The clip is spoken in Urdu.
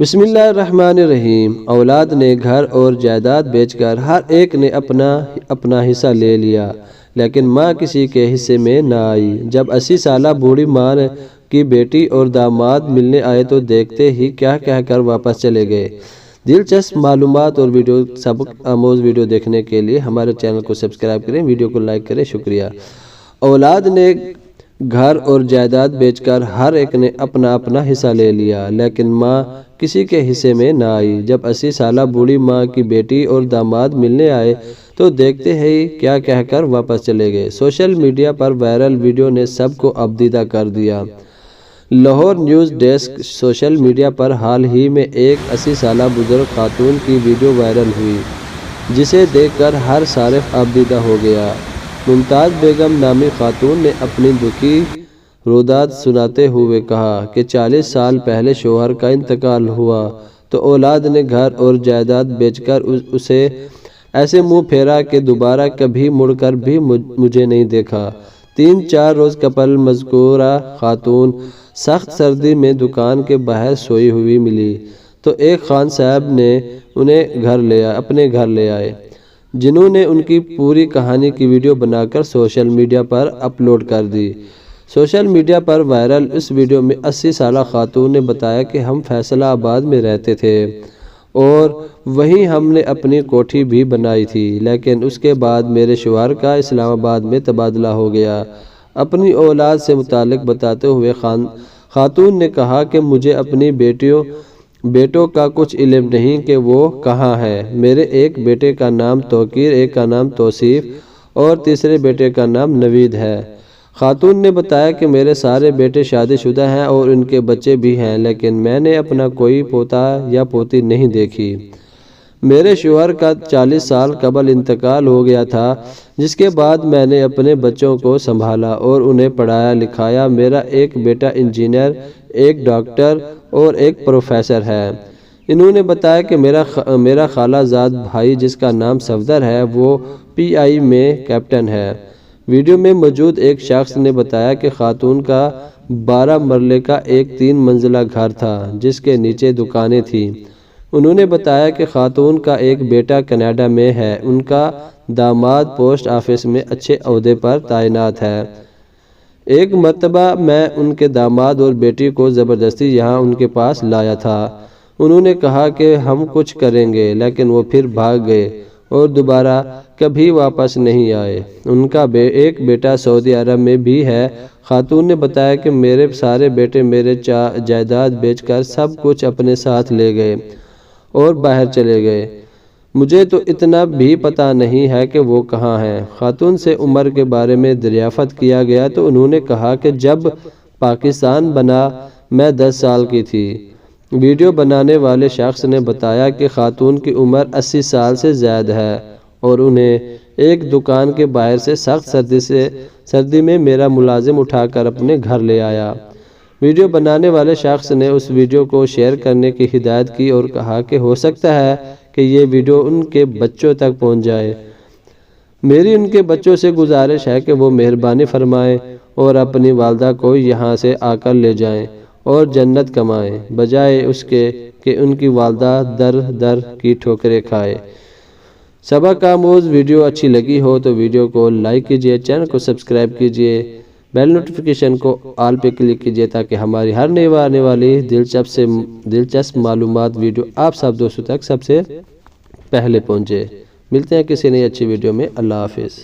بسم اللہ الرحمن الرحیم۔ اولاد نے گھر اور جائیداد بیچ کر ہر ایک نے اپنا حصہ لے لیا، لیکن ماں کسی کے حصے میں نہ آئی۔ جب 80 سالہ بوڑھی ماں کی بیٹی اور داماد ملنے آئے تو دیکھتے ہی کیا کہہ کر واپس چلے گئے۔ دلچسپ معلومات اور سبق آموز ویڈیو دیکھنے کے لیے ہمارے چینل کو سبسکرائب کریں، ویڈیو کو لائک کریں، شکریہ۔ اولاد نے گھر اور جائیداد بیچ کر ہر ایک نے اپنا حصہ لے لیا، لیکن ماں کسی کے حصے میں نہ آئی۔ جب 80 سالہ بوڑھی ماں کی بیٹی اور داماد ملنے آئے تو دیکھتے ہی کیا کہہ کر واپس چلے گئے۔ سوشل میڈیا پر وائرل ویڈیو نے سب کو افدیدہ کر دیا۔ Lahore news desk. Social media پر حال ہی میں ایک 80 سالہ بزرگ خاتون کی ویڈیو وائرل ہوئی، جسے دیکھ کر ہر صارف افدیدہ ہو گیا۔ ممتاز بیگم نامی خاتون نے اپنی دکھی روداد سناتے ہوئے کہا کہ 40 سال پہلے شوہر کا انتقال ہوا تو اولاد نے گھر اور جائیداد بیچ کر اسے ایسے منہ پھیرا کہ دوبارہ کبھی مڑ کر بھی مجھے نہیں دیکھا۔ 3-4 روز قبل مذکورہ خاتون سخت سردی میں دکان کے باہر سوئی ہوئی ملی تو ایک خان صاحب نے انہیں اپنے گھر لے آئے، جنہوں نے ان کی پوری کہانی کی ویڈیو بنا کر سوشل میڈیا پر اپلوڈ کر دی۔ سوشل میڈیا پر وائرل اس ویڈیو میں 80 سالہ خاتون نے بتایا کہ ہم فیصلہ آباد میں رہتے تھے اور وہیں ہم نے اپنی کوٹھی بھی بنائی تھی، لیکن اس کے بعد میرے شوہر کا اسلام آباد میں تبادلہ ہو گیا۔ اپنی اولاد سے متعلق بتاتے ہوئے خاتون نے کہا کہ مجھے اپنی بیٹوں کا کچھ علم نہیں کہ وہ کہاں ہے۔ میرے ایک بیٹے کا نام توقیر، ایک کا نام توصیف اور تیسرے بیٹے کا نام نوید ہے۔ خاتون نے بتایا کہ میرے سارے بیٹے شادی شدہ ہیں اور ان کے بچے بھی ہیں، لیکن میں نے اپنا کوئی پوتا یا پوتی نہیں دیکھی۔ میرے شوہر کا 40 سال قبل انتقال ہو گیا تھا، جس کے بعد میں نے اپنے بچوں کو سنبھالا اور انہیں پڑھایا لکھایا۔ میرا ایک بیٹا انجینئر، ایک ڈاکٹر اور ایک پروفیسر ہے۔ انہوں نے بتایا کہ میرا خالہ زاد بھائی جس کا نام صفدر ہے وہ PI میں کیپٹن ہے۔ ویڈیو میں موجود ایک شخص نے بتایا کہ خاتون کا 12 مرلے کا ایک 3 منزلہ گھر تھا جس کے نیچے دکانیں تھیں۔ انہوں نے بتایا کہ خاتون کا ایک بیٹا کینیڈا میں ہے، ان کا داماد پوسٹ آفس میں اچھے عہدے پر تعینات ہے۔ ایک مرتبہ میں ان کے داماد اور بیٹی کو زبردستی یہاں ان کے پاس لایا تھا۔ انہوں نے کہا کہ ہم کچھ کریں گے، لیکن وہ پھر بھاگ گئے اور دوبارہ کبھی واپس نہیں آئے۔ ان کا ایک بیٹا سعودی عرب میں بھی ہے۔ خاتون نے بتایا کہ میرے سارے بیٹے میرے جائیداد بیچ کر سب کچھ اپنے ساتھ لے گئے اور باہر چلے گئے۔ مجھے تو اتنا بھی پتہ نہیں ہے کہ وہ کہاں ہیں۔ خاتون سے عمر کے بارے میں دریافت کیا گیا تو انہوں نے کہا کہ جب پاکستان بنا میں 10 سال کی تھی۔ ویڈیو بنانے والے شخص نے بتایا کہ خاتون کی عمر 80 سال سے زائد ہے اور انہیں ایک دکان کے باہر سے سخت سردی میں میرا ملازم اٹھا کر اپنے گھر لے آیا۔ ویڈیو بنانے والے شخص نے اس ویڈیو کو شیئر کرنے کی ہدایت کی اور کہا کہ ہو سکتا ہے کہ یہ ویڈیو ان کے بچوں تک پہنچ جائے۔ میری ان کے بچوں سے گزارش ہے کہ وہ مہربانی فرمائیں اور اپنی والدہ کو یہاں سے آ کر لے جائیں اور جنت کمائیں، بجائے اس کے کہ ان کی والدہ در در کی ٹھوکریں کھائے۔ سبق آموز ویڈیو اچھی لگی ہو تو ویڈیو کو لائک کیجیے، چینل کو سبسکرائب کیجیے، بیل نوٹیفیکیشن کو آل پہ کلک کیجیے تاکہ ہماری ہر نئی آنے والی دلچسپ معلومات ویڈیو آپ سب دوستوں تک سب سے پہلے پہنچے۔ ملتے ہیں کسی نئی اچھی ویڈیو میں۔ اللہ حافظ۔